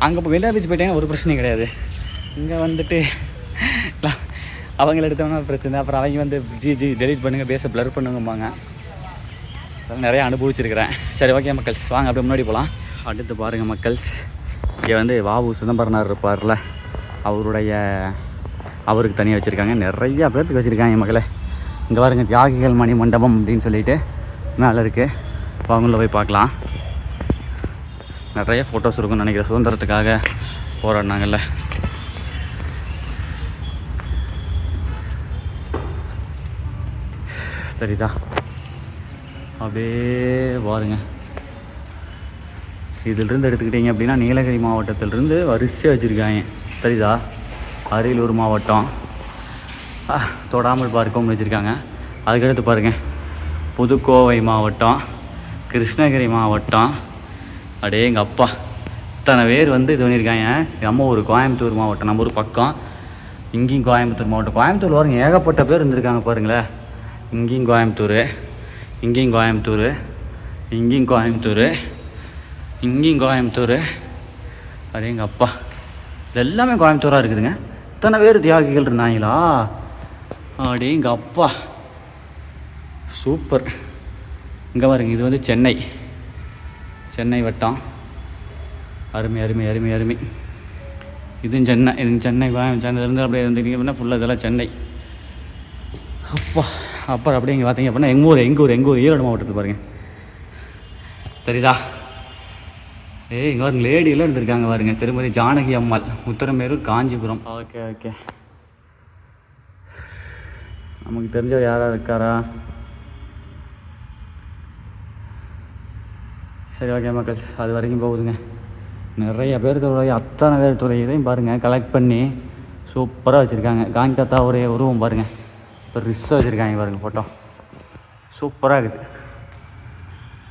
அங்கே இப்போ வெளியே பீச் போயிட்டாங்கன்னா ஒரு பிரச்சனையும் கிடையாது. இங்கே வந்துட்டு அவங்கள எடுத்தோம்னா பிரச்சனை. அப்புறம் அவங்க வந்து ஜி டெலிட் பண்ணுங்கள், பேச ப்ளர் பண்ணுங்கம்பாங்க. அதெல்லாம் நிறையா அனுபவிச்சிருக்கிறேன். சரி, ஓகே மக்கள்ஸ், வாங்க அப்படியே முன்னாடி போகலாம். அடுத்து பாருங்கள் மக்கள்ஸ், இங்கே வந்து வாவு சிதம்பரனார் இருப்பார்ல, அவருக்கு தனியாக வச்சுருக்காங்க. நிறையா பேர்த்துக்கு வச்சுருக்காங்க மக்களை. இங்கே பாருங்க, தியாகிகள் மணி மண்டபம் அப்படின்னு சொல்லிட்டு மேலே இருக்குது. அவங்கள போய் பார்க்கலாம். நிறைய ஃபோட்டோஸ் இருக்கும்னு நினைக்கிறேன். சுதந்திரத்துக்காக போராடினாங்கல்ல. சரிதா? அப்படியே பாருங்க. இதிலிருந்து எடுத்துக்கிட்டிங்க அப்படின்னா நீலகிரி மாவட்டத்திலிருந்து வரிசையாக வச்சுருக்காங்க. சரிதா? அரியலூர் மாவட்டம் தொடாமல் பார்க்கவும் வச்சுருக்காங்க. அதுக்கடுத்து பாருங்கள், புதுக்கோவை மாவட்டம், கிருஷ்ணகிரி மாவட்டம். அப்படியே எங்கள் அப்பா இத்தனை பேர் வந்து இது பண்ணியிருக்காங்க. நம்ம ஊர் கோயம்புத்தூர் மாவட்டம், நம்ம ஊர் பக்கம். இங்கேயும் கோயம்புத்தூர் மாவட்டம். கோயம்புத்தூர் பாருங்க, ஏகப்பட்ட பேர் இருந்திருக்காங்க பாருங்களேன். இங்கேயும் கோயம்புத்தூர், இங்கேயும் கோயம்புத்தூர், இங்கேயும் கோயம்புத்தூர், இங்கேயும் கோயம்புத்தூர். அப்படியே எங்கள் அப்பா இது எல்லாமே கோயம்புத்தூராக இருக்குதுங்க. இத்தனை பேர் தியாகிகள் இருந்தாங்களா? அப்படியே எங்கள் அப்பா சூப்பர். இங்கே பாருங்க, இது வந்து சென்னை வட்டம். அருமை அருமை அருமை அருமை. இதுவும் சென்னை, இது சென்னை சென்னையிலேருந்து அப்படியே வந்துட்டீங்க அப்படின்னா ஃபுல்லாக இதெல்லாம் சென்னை. அப்பா அப்புறம் அப்படியே இங்கே பார்த்தீங்க அப்படின்னா எங்கள் ஊர் ஈரோடு மாவட்டத்தில் பாருங்கள். சரிதா? இங்கே பாருங்க, லேடியெல்லாம் இருந்திருக்காங்க பாருங்க. திருமதி ஜானகி அம்மாள், உத்தரமேரூர், காஞ்சிபுரம். ஓகே. நமக்கு தெரிஞ்சவர் யாராக இருக்காரா? சரி, ஓகே மக்கள், அது வரைக்கும் போகுதுங்க. நிறைய பேர் துறை, அத்தனை பேர் துறை இதையும் பாருங்கள் கலெக்ட் பண்ணி சூப்பராக வச்சுருக்காங்க. காந்தி தாத்தா ஒரே உருவம் பாருங்கள், இப்போ ரிஸ்ஸாக வச்சுருக்காங்க பாருங்கள். ஃபோட்டோ சூப்பராக இருக்குது.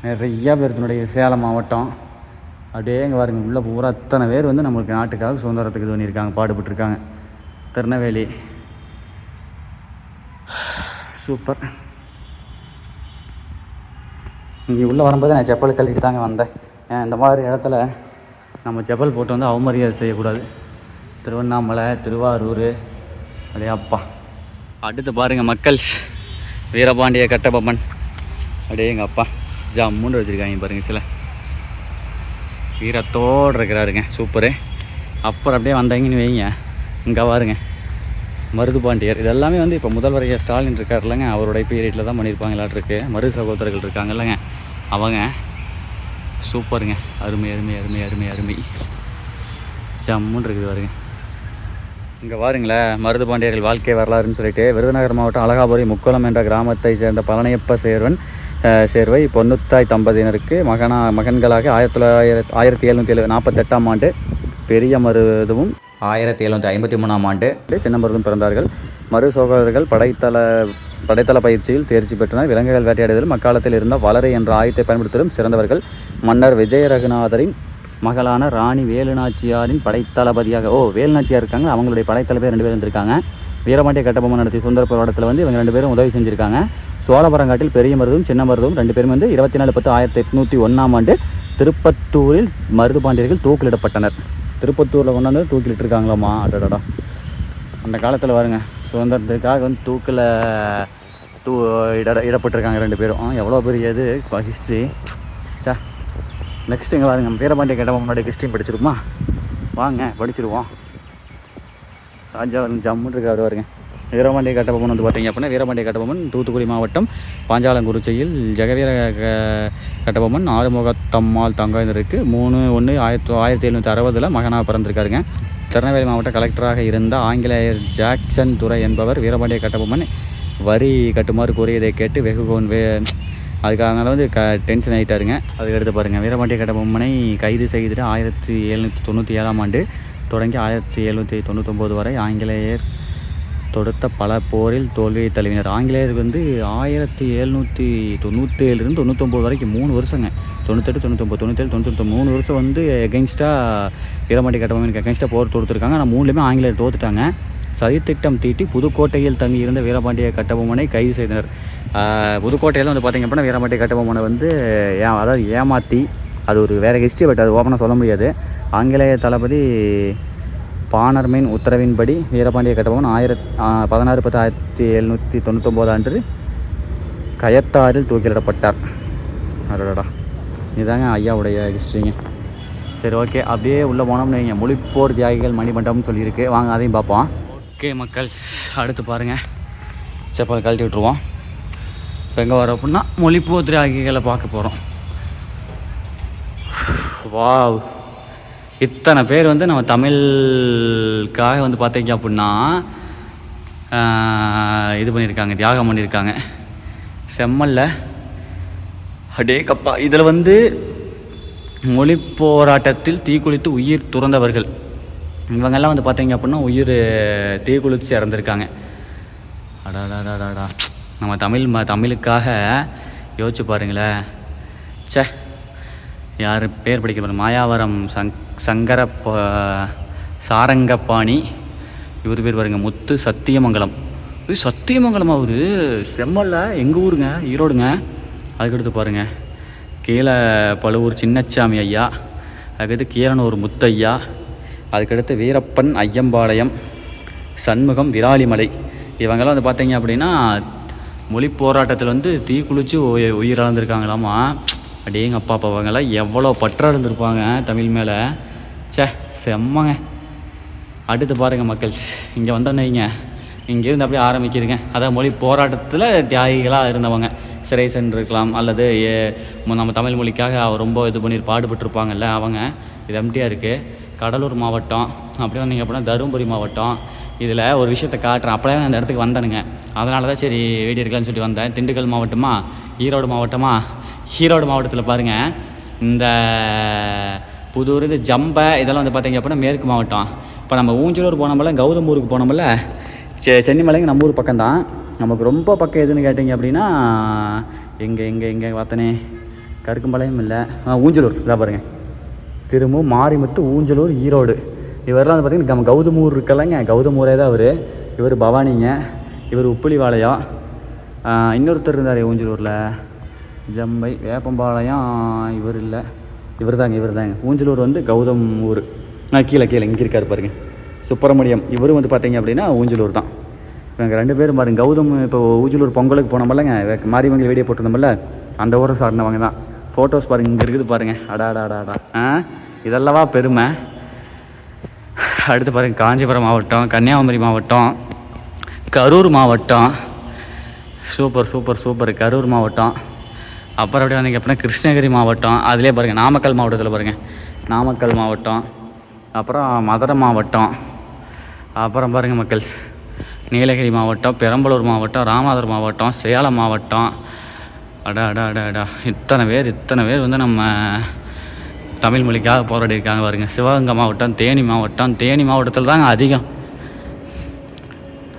நிறையா பேர்த்தினுடைய சேலம் மாவட்டம். அப்படியே இங்கே பாருங்க, உள்ளே பூரா அத்தனை பேர் வந்து நம்மளுக்கு நாட்டுக்காக சுதந்திரத்துக்கு இது பண்ணியிருக்காங்க, பாடுபட்டுருக்காங்க. திருநெல்வேலி சூப்பர். இங்கே உள்ளே வரும்போது நான் செப்பல் கழட்டிட்டு தாங்க வந்தேன். இந்த மாதிரி இடத்துல நம்ம செப்பல் போட்டு வந்து அவமரியாதை செய்யக்கூடாது. திருவண்ணாமலை, திருவாரூர். அப்படியே அப்பா. அடுத்து பாருங்கள் மக்கள், வீரபாண்டிய கட்டபொம்மன். அப்படியே எங்கள் அப்பா ஜம்முன்னு வச்சுருக்காங்க பாருங்கள். சில வீரத்தோடு இருக்கிறாருங்க, சூப்பரு. அப்புறம் அப்படியே வந்தாங்கன்னு வைங்க, இங்கே பாருங்க மருதுபாண்டியர். இது எல்லாமே வந்து இப்போ முதல்வர் ஸ்டாலின் இருக்கார் இல்லைங்க, அவருடைய பீரியடில் தான் பண்ணியிருப்பாங்களாட்டிருக்கு. மருது சகோதரர்கள் இருக்காங்க இல்லைங்க, அவங்க சூப்பருங்க. அருமை அருமை அருமை அருமை அருமை. ஜம்முன்னு இருக்குது பாருங்க. இங்கே பாருங்களேன், மருதுபாண்டியர்கள் வாழ்க்கை வரலாறுன்னு சொல்லிட்டு விருதுநகர் மாவட்டம் அழகாபுரி முக்கோலம் என்ற கிராமத்தை சேர்ந்த பழனியப்ப சேர்வை பொன்னுத்தாய் தம்பதியினருக்கு மகன்களாக 1748 ஆண்டு பெரிய மருதுவும் 1753 ஆண்டு சின்ன மருதும் பிறந்தார்கள். மரு சகோதரர்கள் படைத்தள பயிற்சியில் தேர்ச்சி பெற்றனர். விலங்குகள் வேட்டையாடுதலும் அக்காலத்தில் இருந்த வளரை என்ற ஆயுதத்தை பயன்படுத்துவதும் சிறந்தவர்கள். மன்னர் விஜய ரகுநாதரின் மகளான ராணி வேலுநாச்சியாரின் படைத்தளபதியாக வேலுநாச்சியார் இருக்காங்க, அவங்களுடைய படைத்தளபதி 2 பேர் இருந்திருக்காங்க. வீரபாண்டிய கட்டபொம்மன் நடத்திய சுதந்திர போராட்டத்தில் வந்து இவங்க 2 பேரும் உதவி செஞ்சுருக்காங்க. சோழபரங்காட்டில் பெரிய மருதும் சின்ன மருதும் 2 பேரும் வந்து 24/10/1801 ஆண்டு திருப்பத்தூரில் மருதுபாண்டியர்கள் தூக்கிலிடப்பட்டனர். திருப்பத்தூரில் கொண்டாந்து தூக்கிலிட்டுருக்காங்களாம்மா. அடடா, அந்த காலத்தில் வருங்க சுதந்திரத்துக்காக வந்து தூக்கில் இடப்பட்டிருக்காங்க 2 பேரும். எவ்வளோ பெரிய இது ஹிஸ்ட்ரி. சே, நெக்ஸ்ட் இங்கே பாருங்க, வீரபாண்டிய கட்டபொம்மனுடைய ஹிஸ்ட்ரி படிச்சிருக்குமா? வாங்க படிச்சிருவோம். ராஜா ஜம்முன்னு இருக்காரு பாருங்க. வீரபாண்டிய கட்டபொம்மன் வந்து பார்த்தீங்க அப்படின்னா, வீரபாண்டிய கட்டபொம்மன் தூத்துக்குடி மாவட்டம் பாஞ்சாலங்குறிச்சியில் ஜெகவீர கட்டபொம்மன் ஆறுமுகத்தம்மாள் தங்கையினருக்கு 3/1/1760 மகனாக பிறந்திருக்காருங்க. திருநெல்வேலி மாவட்ட கலெக்டராக இருந்த ஆங்கிலேயர் ஜாக்சன் துரை என்பவர் வீரபாண்டிய கட்டபொம்மன் வரி கட்டுமாறு கூறியதை கேட்டு அதுக்காக வந்து டென்ஷன் ஆகிட்டாருங்க. அதுக்கடுத்து பாருங்கள், வீரபாண்டிய கட்டபொம்மனை கைது செய்துட்டு 1797ஆம் ஆண்டு தொடங்கி 1799 வரை ஆங்கிலேயர் தொடுத்த பல போரில் தோல்வியை தழுவினர். ஆங்கிலேயர் வந்து 1797 99 வரைக்கும் 3 வருஷங்க. 98, 99, 97, 99 3 வருஷம் வந்து எகென்ஸ்டாக வீரபாண்டிய கட்டபொம்மனுக்கு எகென்ஸ்டாக போர் தொடுத்துருக்காங்க. ஆனால் 3லேயுமே ஆங்கிலேயர் தோத்துட்டாங்க. சதித்திட்டம் தீட்டி புதுக்கோட்டையில் தங்கியிருந்த வீரபாண்டிய கட்டபொம்மனை கைது செய்தனர். புதுக்கோட்டையில் வந்து பார்த்திங்க அப்படின்னா, வீரபாண்டிய கட்டபொம்மனை வந்து அதாவது ஏமாற்றி, அது ஒரு வேறு ஹிஸ்ட்ரி, பட் அது ஓப்பனாக சொல்ல முடியாது. ஆங்கிலேய தளபதி பானர்மேன் உத்தரவின்படி வீரபாண்டிய கட்டபொம்மன் 16/10/1799 அன்று கயத்தாறில் தூக்கிலிடப்பட்டார். அடடா, இதுதாங்க ஐயாவுடைய ஹிஸ்ட்ரிங்க. சரி, ஓகே, அப்படியே உள்ளே போனோம்னு வைங்க, மொழிப்போர் தியாகிகள் மணிமண்டபம்னு சொல்லியிருக்கு. வாங்க அதையும் பார்ப்போம். ஓகே மக்கள், அடுத்து பாருங்கள், செப்பல் கழட்டி விட்ருவோம். இப்போ எங்கே வரோம் அப்படின்னா, மொழிப்போர் தியாகிகளை பார்க்க போகிறோம். வாவ், இத்தனை பேர் வந்து நம்ம தமிழுக்காக வந்து பார்த்தீங்க அப்படின்னா இது பண்ணியிருக்காங்க, தியாகம் பண்ணியிருக்காங்க. செம்மல்ல அடே கப்பா. இதில் வந்து மொழி போராட்டத்தில் தீக்குளித்து உயிர் துறந்தவர்கள் இவங்கெல்லாம் வந்து பார்த்தீங்க அப்படின்னா உயிர் தீக்குளித்து இறந்துருக்காங்க. அடாடாடாடா, நம்ம தமிழுக்காக யோசிச்சு பாருங்களேன். சே, யார் பேர் படிக்க பாருங்க, மாயாவரம் சங்கர சாரங்கபாணி, இவர் பேர் பாருங்க, முத்து சத்தியமங்கலம். சத்தியமங்கலம் அவர் செம்மல்ல, எங்கள் ஊருங்க, ஈரோடுங்க. அதுக்கடுத்து பாருங்கள், கீழே பழுவூர் சின்னச்சாமி ஐயா, அதுக்கடுத்து கீழனூர் முத்தையா, அதுக்கடுத்து வீரப்பன் ஐயம்பாளையம், சண்முகம் விராலிமலை. இவங்கெல்லாம் வந்து பார்த்தீங்க அப்படின்னா மொழி போராட்டத்தில் வந்து தீக்குளித்து உயிரிழந்திருக்காங்களாமா. அப்படியேங்க அப்பா அவங்கெல்லாம் எவ்வளோ பற்றாக இருந்திருப்பாங்க தமிழ் மேலே. சே, செம்மங்க. அடுத்து பாருங்கள் மக்கள், இங்கே வந்தோன்னீங்க, இங்கேருந்து அப்படியே ஆரம்பிக்கிறீங்க. அதான் மொழி போராட்டத்தில் தியாகிகளாக இருந்தவங்க சிறை சென்றிருக்கலாம், அல்லது நம்ம தமிழ் மொழிக்காக ரொம்ப இது பண்ணி பாடுபட்டிருப்பாங்கல்ல அவங்க. இது எம்டியாக இருக்குது. கடலூர் மாவட்டம், அப்படியே வந்தீங்க அப்படின்னா தருமபுரி மாவட்டம். இதில் ஒரு விஷயத்தை காட்டுறேன். அப்படியே நான் அந்த இடத்துக்கு வந்தேனுங்க, அதனால தான் சரி வீடியோ எடுக்கலான்னு சொல்லி வந்தேன். திண்டுக்கல் மாவட்டமா, ஈரோடு மாவட்டமா? ஈரோடு மாவட்டத்தில் பாருங்கள், இந்த புதூர், இது ஜம்பை, இதெல்லாம் வந்து பார்த்தீங்க அப்படின்னா மேற்கு மாவட்டம். இப்போ நம்ம ஊஞ்சலூர் போனோம்ல, கௌதமூருக்கு போனோம்ல, சென்னிமலைங்க நம்ம ஊர் பக்கம்தான். நமக்கு ரொம்ப பக்கம் எதுன்னு கேட்டிங்க அப்படின்னா எங்கே பார்த்தனே, கருக்கும்பாளையம் இல்லை, ஊஞ்சலூர். இதாக பாருங்கள், திரும்ப மாரிமுத்து, ஊஞ்சலூர், ஈரோடு. இவரெல்லாம் வந்து பார்த்திங்கன்னா நம்ம கௌதமூர் இருக்கலைங்க, கௌதமூரே தான் அவர். இவர் பவானிங்க, இவர் உப்புளிவாளையம். இன்னொருத்தர் இருந்தார் ஊஞ்சலூரில், ஜம்பை வேப்பம்பாளையம், இவர் இல்லை, இவர் தாங்க. ஊஞ்சலூர் வந்து கௌதமூர். கீழே இங்கே இருக்கார் பாருங்க, சுப்பிரமணியம். இவரும் வந்து பார்த்தீங்க அப்படின்னா ஊஞ்சலூர் தான். இவங்க 2 பேரும் பாருங்க, கௌதம் இப்போ ஊஞ்சலூர் பொங்கலுக்கு போனோம்லங்க, மாரியம்மன் வீடியோ போட்டிருந்தோம்ல, அந்த ஊரை சார்ந்தவங்க தான். ஃபோட்டோஸ் பாருங்கள், இங்கே இருக்குது பாருங்கள். அடாடாடாடா, இதெல்லவா பெருமை. அடுத்து பாருங்கள், காஞ்சிபுரம் மாவட்டம், கன்னியாகுமரி மாவட்டம், கரூர் மாவட்டம். சூப்பர் கரூர் மாவட்டம். அப்புறம் அப்படியே வந்தீங்க அப்படின்னா கிருஷ்ணகிரி மாவட்டம். அதிலே பாருங்கள், நாமக்கல் மாவட்டத்தில் பாருங்கள், நாமக்கல் மாவட்டம். அப்புறம் மதுரை மாவட்டம். அப்புறம் பாருங்கள் மக்கள், நீலகிரி மாவட்டம், பெரம்பலூர் மாவட்டம், ராமநாதபுரம் மாவட்டம், சேலம் மாவட்டம். அடா, இத்தனை பேர் வந்து நம்ம தமிழ் மொழிக்காக போராடி இருக்காங்க பாருங்க. சிவகங்கை மாவட்டம், தேனி மாவட்டத்தில் தாங்க அதிகம்.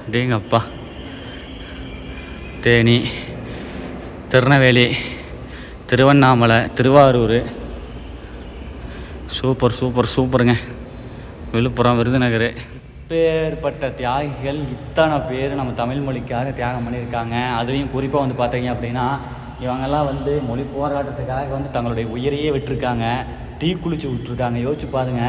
அப்படிங்கப்பா, தேனி, திருநெல்வேலி, திருவண்ணாமலை, திருவாரூர். சூப்பருங்க. விழுப்புரம், விருதுநகர். இப்பேற்பட்ட தியாகிகள் இத்தனை பேர் நம்ம தமிழ் மொழிக்காக தியாகம் பண்ணியிருக்காங்க. அதுலேயும் குறிப்பாக வந்து பார்த்தீங்க அப்படின்னா இவங்கெல்லாம் வந்து மொழி போராட்டத்துக்காக வந்து தங்களுடைய உயிரையே விட்டுருக்காங்க, தீ குளிச்சு விட்டுருக்காங்க. யோசிச்சு பாருங்க,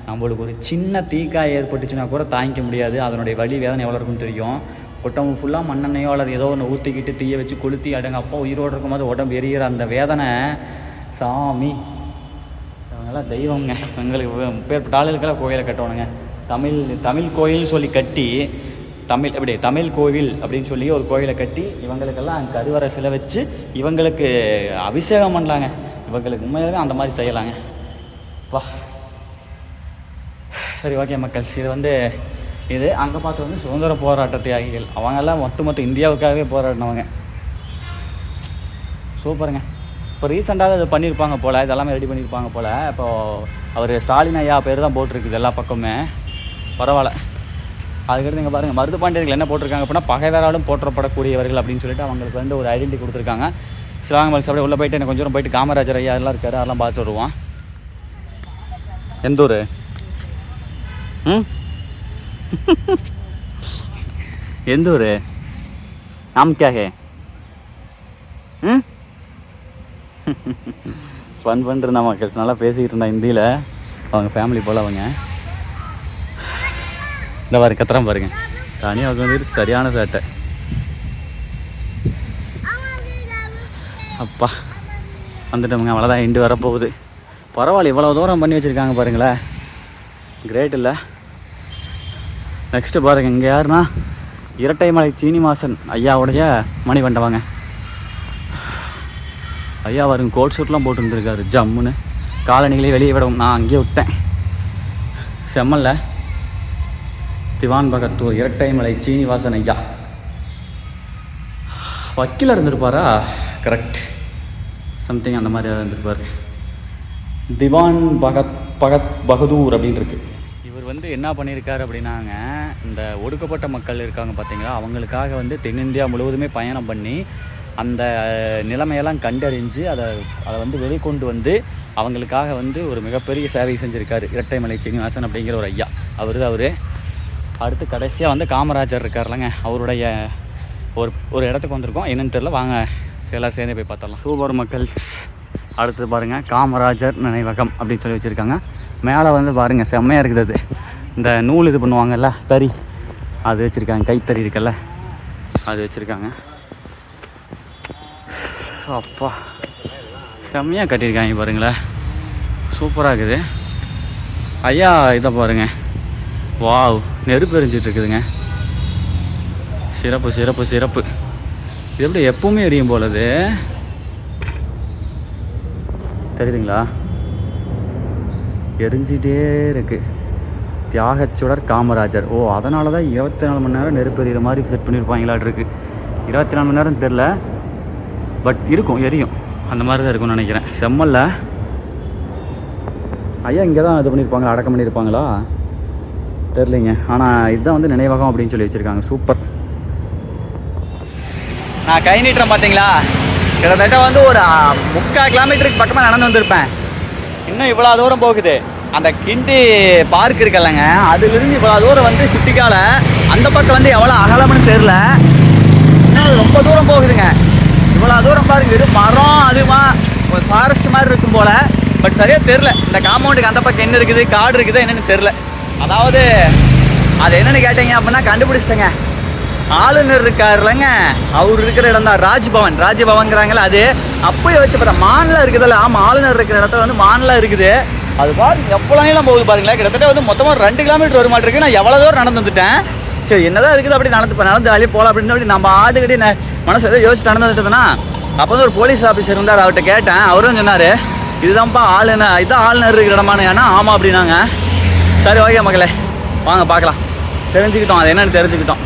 நம்மளுக்கு ஒரு சின்ன தீக்காய் ஏற்பட்டுச்சுன்னா கூட தாங்கிக்க முடியாது, அதனுடைய வலி வேதனை எவ்வளோ இருக்குன்னு தெரியும். ஒட்டவங்க ஃபுல்லாக மண்ணெண்ணையோ அல்லது ஏதோ ஒன்று ஊற்றிக்கிட்டு தீயை வச்சு கொளுத்தி அடங்க அப்பா உயிரோடு இருக்கும்போது உடம்பு எரியிற அந்த வேதனை சாமி. இவங்கெல்லாம் தெய்வங்க. எங்களுக்கு பேர்பட்ட ஆளுகளுக்கெல்லாம் கோயிலை கட்டணுங்க. தமிழ் கோயில் சொல்லி கட்டி தமிழ் கோவில் அப்படின்னு சொல்லி ஒரு கோயிலை கட்டி இவங்களுக்கெல்லாம் கருவறை சிலை வச்சு இவங்களுக்கு அபிஷேகம் பண்ணலாங்க. இவங்களுக்கு உண்மையாகவே அந்த மாதிரி செய்யலாங்க. வா சரி ஓகே மக்கள், இது வந்து இது அங்கே பார்த்து வந்து சுதந்திர போராட்ட தியாகிகள். அவங்கெல்லாம் மொத்த இந்தியாவுக்காகவே போராடினவங்க. சூப்பருங்க. இப்போ ரீசெண்டாக இது பண்ணியிருப்பாங்க போல், இதெல்லாமே ரெடி பண்ணியிருப்பாங்க போல். இப்போது அவர் ஸ்டாலின் ஐயா பேர் தான் போட்டிருக்குது எல்லா பக்கமே. பரவாயில்ல. அதுக்கடுத்து இங்கே பாருங்கள், மருது பாண்டியர்கள் என்ன போட்டிருக்காங்க அப்படின்னா பகைவராலும் போற்றப்படக்கூடியவர்கள் அப்படின்னு சொல்லிட்டு அவங்களுக்கு வந்து ஒரு ஐடென்டி கொடுத்துருக்காங்க. சிவகங்கை அப்படியே உள்ளே போயிட்டு எனக்கு கொஞ்சம் போயிட்டு காமராஜர் ஐயா எல்லாம் இருக்காரு, அதெல்லாம் பார்த்து வருவோம். எந்த ஊர்? எந்த ஊர்? நாம் கே ஃபன் பண்ணுறா மக்கள்ஸ், நல்லா பேசிக்கிட்டு இருந்தா ஹிந்தியில். அவங்க ஃபேமிலி போல் அவங்க இந்த மாதிரி கத்துறான் பாருங்க. தனியாக அவங்க வந்துட்டு சரியான சேட்டை. அப்பா வந்துட்டோமுங்க, அவ்வளோதான் இண்டு வரப்போகுது. பரவாயில்ல, இவ்வளோ தூரம் பண்ணி வச்சுருக்காங்க பாருங்களேன், கிரேட் இல்லை? நெக்ஸ்ட்டு பாருங்கள், இங்கே யாருன்னா இரட்டைமலை சீனிவாசன் ஐயாவுடைய மணிமண்டபங்க. ஐயா வருங்க, கோட் ஷூட்லாம் போட்டுருந்துருக்காரு ஜம்முன்னு. காலணிகளே வெளியே விடவும் நான் அங்கேயே விட்டேன். செம்மல்ல. திவான் பகத்தூர் இரட்டைமலை சீனிவாசன் ஐயா வக்கீலாக இருந்திருப்பாரா? கரெக்ட், சம்திங் அந்த மாதிரி இருந்திருப்பார். திவான் பகதூர் அப்படின்னு இருக்கு. இவர் வந்து என்ன பண்ணியிருக்காரு அப்படின்னாங்க, இந்த ஒடுக்கப்பட்ட மக்கள் இருக்காங்க பார்த்தீங்களா, அவங்களுக்காக வந்து தென்னிந்தியா முழுவதுமே பயணம் பண்ணி அந்த நிலைமையெல்லாம் கண்டறிஞ்சு அதை வந்து வெளிக்கொண்டு வந்து அவங்களுக்காக வந்து ஒரு மிகப்பெரிய சேவை செஞ்சுருக்காரு இரட்டைமலை சீனிவாசன் அப்படிங்கிற ஒரு ஐயா. அவர் அடுத்து கடைசியாக வந்து காமராஜர் இருக்கார்லங்க, அவருடைய ஒரு இடத்துக்கு வந்திருக்கோம். என்னென்னு தெரியல, வாங்க எல்லோரும் சேர்ந்து போய் பார்த்தலாம். சூப்பர் மக்கள். அடுத்து பாருங்கள், காமராஜர் நினைவகம் அப்படின்னு சொல்லி வச்சுருக்காங்க. மேலே வந்து பாருங்கள் செம்மையாக இருக்குது. அது இந்த நூல் இது பண்ணுவாங்கல்ல, தறி, அது வச்சுருக்காங்க. கைத்தறி இருக்குல்ல, அது வச்சுருக்காங்க. அப்பா செம்மையாக கட்டியிருக்காங்க பாருங்களேன், சூப்பராக இருக்குது. ஐயா இதை பாருங்கள், வாவ், நெருப்பு எரிஞ்சிட்ருக்குதுங்க. சிறப்பு சிறப்பு சிறப்பு. இது எப்படி எப்பவுமே எரியும் போலது, தெரியுதுங்களா? எரிஞ்சிட்டே இருக்குது. தியாகச்சுடர் காமராஜர். ஓ, அதனால தான் 24 மணி நேரம் நெருப்பு எரியிற மாதிரி செட் பண்ணியிருப்பாங்களாட்ருக்கு. 24 மணி நேரம் தெரில, பட் இருக்கும், எரியும். அந்த மாதிரி தான் இருக்கும்னு நினைக்கிறேன். செம்மல்ல. ஐயா இங்கே தான் இது பண்ணியிருப்பாங்களா, அடக்கம் பண்ணியிருப்பாங்களா தெரிலிங்க. ஆனால் இதுதான் வந்து நினைவகம் அப்படின்னு சொல்லி வச்சுருக்காங்க. சூப்பர். நான் கை நீட்டுறேன் பார்த்தீங்களா, கிட்டத்தட்ட வந்து ஒரு 3/4 கிலோமீட்டருக்கு பக்கமாக நடந்து வந்திருப்பேன். இன்னும் இவ்வளோ தூரம் போகுது. அந்த கிண்டி பார்க் இருக்குல்லங்க, அதுலேருந்து இவ்வளோ தூரம் வந்து சிட்டிக்கால அந்த பக்கம் வந்து எவ்வளோ அகலம்னு தெரில. இன்னும் அது ரொம்ப தூரம் போகுதுங்க. இவ்வளோ தூரம் பாருங்க, வெறும் மரம் அதுமா ஒரு ஃபாரஸ்ட் மாதிரி இருக்கும் போல். பட் சரியாக தெரில, இந்த காம்பவுண்டுக்கு அந்த பக்கம் என்ன இருக்குது, காடு இருக்குதா என்னென்னு தெரில. அதாவது அது என்னென்னு கேட்டீங்க அப்படின்னா கண்டுபிடிச்சிட்டேங்க. ஆளுநர் இருக்காருலங்க, அவர் இருக்கிற இடம் தான் ராஜ்பவன்ங்கிறாங்களே. அது அப்போயே வச்சு பார்த்தா மான்லாம் இருக்குதுல்ல. ஆமாம், ஆளுநர் இருக்கிற இடத்துல வந்து மான்லாம் இருக்குது. அது பாருங்க எவ்வளோ நீளம் போகுது பாருங்களேன். கிட்டத்தட்ட வந்து மொத்தமாக 2 கிலோமீட்டர் வர மாட்டிருக்கு. நான் எவ்வளோ தூரம் நடந்து வந்துட்டேன். சரி என்னதான் இருக்குது அப்படி நடந்து வெளியே போகலாம் அப்படின்னு சொல்லி நம்ம ஆடுகிட்டே மனசு ஏதோ யோசிச்சு நடந்து வந்துட்டுதுன்னா, அப்போ வந்து ஒரு போலீஸ் ஆஃபீஸர் இருந்தார். அவர்கிட்ட கேட்டேன். அவரும் சொன்னார், இதுதான்ப்பா ஆளுநர், இதுதான் ஆளுநர் இருக்கிற இடமானு. ஏன்னா ஆமாம் அப்படின்னாங்க. சரி ஓகே மக்களே, வாங்க பார்க்கலாம். தெரிஞ்சுக்கிட்டோம், அது என்னென்னு தெரிஞ்சுக்கிட்டோம்.